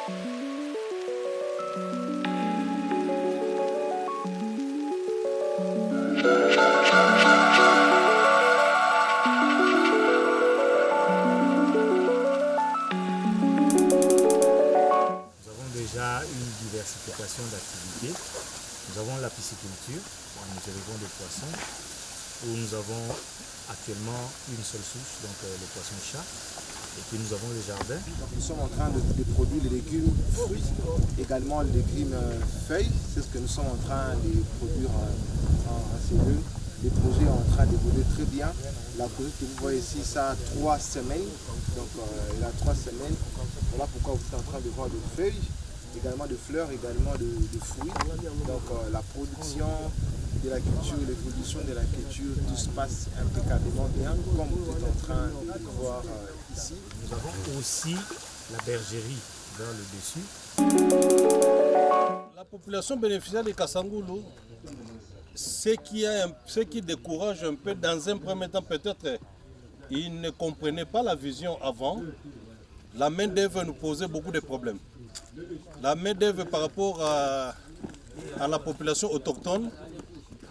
Une diversification d'activités. Nous avons la pisciculture, nous élevons des poissons, où nous avons actuellement une seule souche, donc le poisson-chat, et puis nous avons le jardin. Nous sommes en train de produire les légumes fruits, également les légumes feuilles, c'est ce que nous sommes en train de produire en cellule. Les projets sont en train d'évoluer très bien. La projet que vous voyez ici, ça a 3 semaines, donc il a 3 semaines. Voilà pourquoi vous êtes en train de voir des feuilles, également de fleurs, également de fruits. Donc la production de la culture, l'évolution de la culture, tout se passe impeccablement bien, comme vous êtes en train de le voir ici. Nous avons aussi la bergerie vers le dessus. La population bénéficiaire de Kassangoulou, ce qui décourage un peu, dans un premier temps peut-être, ils ne comprenaient pas la vision avant. La main-d'œuvre nous posait beaucoup de problèmes. La main-d'œuvre par rapport à la population autochtone,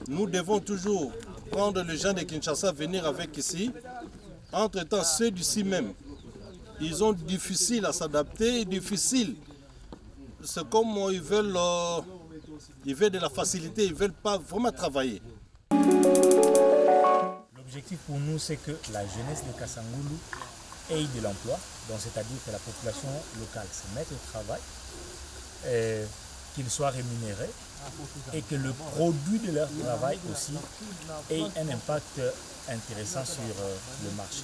nous devons toujours prendre les gens de Kinshasa, venir avec ici. Entre-temps, ceux d'ici même, ils ont difficile à s'adapter, difficile. C'est comme ils veulent de la facilité, ils ne veulent pas vraiment travailler. L'objectif pour nous, c'est que la jeunesse de Kassangoulou ait de l'emploi, donc c'est-à-dire que la population locale se mette au travail, qu'ils soient rémunérés et que le produit de leur travail aussi ait un impact intéressant sur le marché.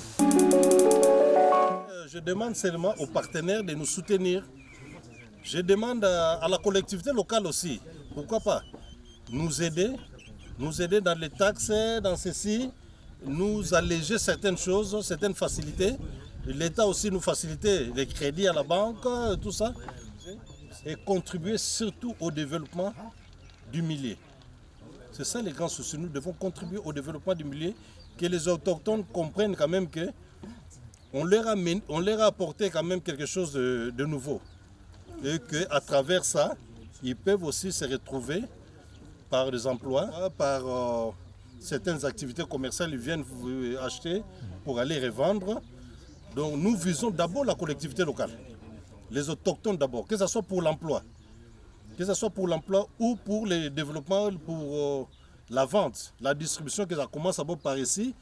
Je demande seulement aux partenaires de nous soutenir. Je demande à la collectivité locale aussi, pourquoi pas, nous aider dans les taxes, dans ceci, nous alléger certaines choses, certaines facilités. L'État aussi nous faciliter les crédits à la banque, tout ça, et contribuer surtout au développement du milieu. C'est ça les grands soucis. Nous devons contribuer au développement du milieu, que les autochtones comprennent quand même que on leur a apporté quand même quelque chose de nouveau. Et qu'à travers ça, ils peuvent aussi se retrouver par des emplois, par certaines activités commerciales, ils viennent acheter pour aller revendre. Donc nous visons d'abord la collectivité locale, les autochtones d'abord, que ce soit pour l'emploi, ou pour le développement, pour la vente, la distribution, que ça commence d'abord par ici,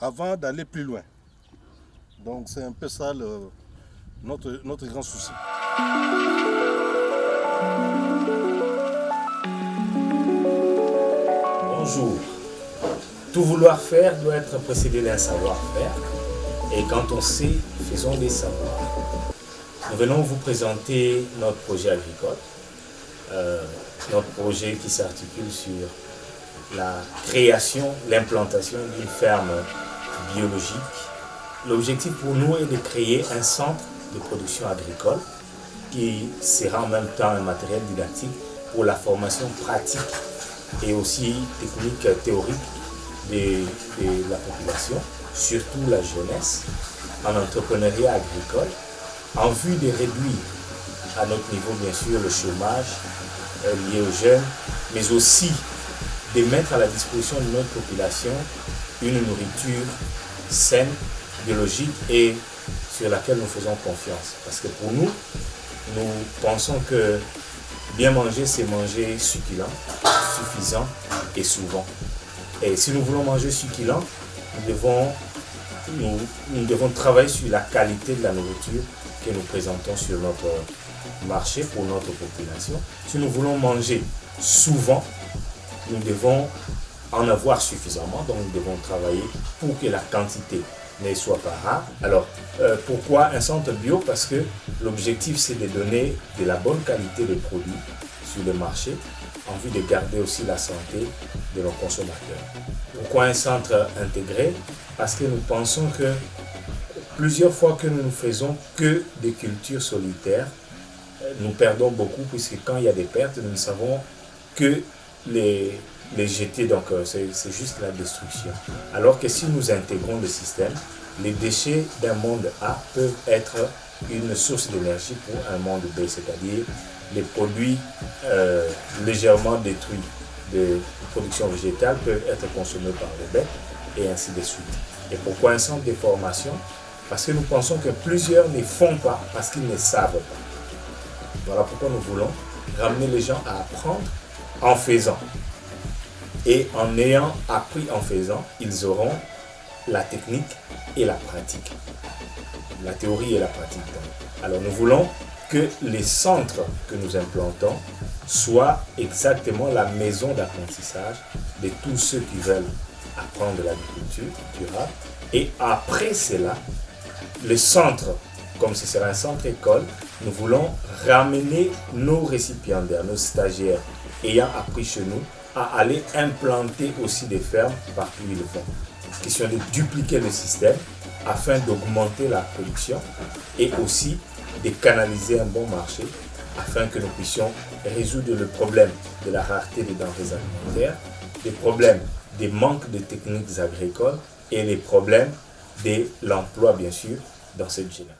avant d'aller plus loin. Donc c'est un peu ça notre grand souci. Bonjour. Tout vouloir faire doit être précédé d'un savoir-faire. Et quand on sait, faisons des savoirs. Nous venons vous présenter notre projet agricole. Notre projet qui s'articule sur la création, l'implantation d'une ferme biologique. L'objectif pour nous est de créer un centre de production agricole qui sera en même temps un matériel didactique pour la formation pratique et aussi technique théorique de la population, surtout la jeunesse, en entrepreneuriat agricole, en vue de réduire à notre niveau bien sûr le chômage lié aux jeunes, mais aussi de mettre à la disposition de notre population une nourriture saine, biologique et sur laquelle nous faisons confiance. Parce que pour nous, nous pensons que bien manger, c'est manger succulent, suffisant et souvent. Et si nous voulons manger succulent, nous devons travailler sur la qualité de la nourriture que nous présentons sur notre marché pour notre population. Si nous voulons manger souvent, nous devons en avoir suffisamment, donc nous devons travailler pour que la quantité ne soit pas rare. Alors, pourquoi un centre bio? Parce que l'objectif, c'est de donner de la bonne qualité de produits sur le marché, en vue de garder aussi la santé de nos consommateurs. Pourquoi un centre intégré? Parce que nous pensons que plusieurs fois que nous ne faisons que des cultures solitaires, nous perdons beaucoup, puisque quand il y a des pertes, nous ne savons que les jeter, donc c'est juste la destruction. Alors que si nous intégrons le système, les déchets d'un monde A peuvent être une source d'énergie pour un monde B, c'est-à-dire les produits légèrement détruits de production végétale peuvent être consommés par les bêtes et ainsi de suite. Et pourquoi un centre de formation? Parce que nous pensons que plusieurs ne font pas parce qu'ils ne savent pas. Voilà pourquoi nous voulons ramener les gens à apprendre en faisant. Et en ayant appris en faisant, ils auront la technique et la pratique. La théorie et la pratique. Alors nous voulons que les centres que nous implantons soient exactement la maison d'apprentissage de tous ceux qui veulent apprendre de l'agriculture durable. Et après cela, le centre, comme ce sera un centre école, nous voulons ramener nos récipiendaires, nos stagiaires ayant appris chez nous, à aller implanter aussi des fermes partout où ils vont. Question de dupliquer le système afin d'augmenter la production et aussi de canaliser un bon marché afin que nous puissions résoudre le problème de la rareté des denrées alimentaires, les problèmes des manques de techniques agricoles et les problèmes de l'emploi, bien sûr, dans cette génération.